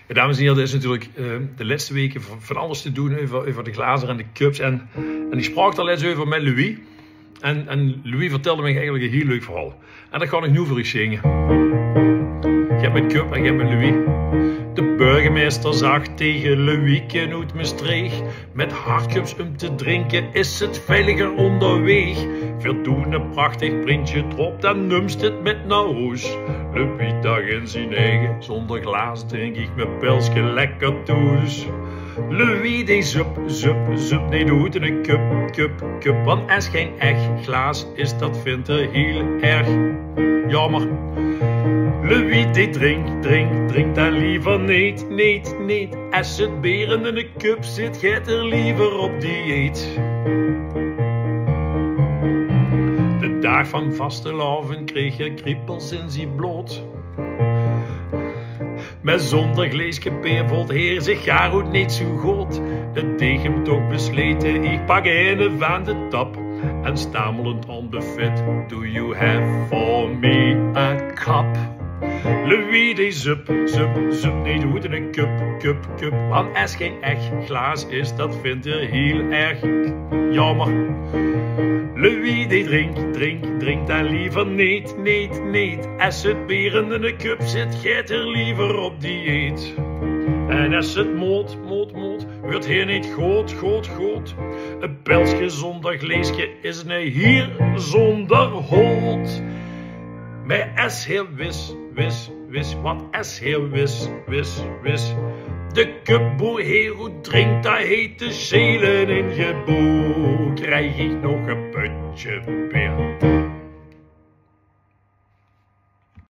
Ja, dames en heren, er is natuurlijk de laatste weken van alles te doen over de glazen en de cups. En ik sprak daar laatst over met Louis. En Louis vertelde me eigenlijk een heel leuk verhaal. En dat ga ik nu voor u zingen. Ik heb mijn cup en ik heb mijn Louis. De burgemeester zag tegen Louis uit Maastricht. Met hardcups om te drinken is het veiliger onderweg. Veel doen een prachtig printje erop, dan numst het met naar huis. Louis dacht in zijn eigen, zonder glaas drink ik mijn pilsje lekker toes. Louis die zup, nee doet in een cup. Want als geen echt glas is, dat vindt hij heel erg jammer. Louis die drinkt dan liever niet. Als het beren in een cup zit, gaat er liever op dieet. De dag van vastelavond kreeg je kriepels in zijn bloot. Met zonder gleesje peer voelt heer zich gaarhoed niet zo goed. Het deeg hem toch besleten, ik pak een van de tap. En stamelend aan buffet, do you have for me a cup? Louis die zup, nee doet in een cup. Want als geen echt glas is, dat vindt hij heel erg jammer. Louis die drinkt dan liever niet. Als het beren in een cup zit, gaat er liever op dieet. En als het moot, wordt hier niet goed. Een pilsje zonder gleesje is een hier zonder hout. Maar als heel wis, wat als heel wis. De cupboer heel goed drinkt, dat heet de zelen in je boek. Krijg ik nog een putje bier.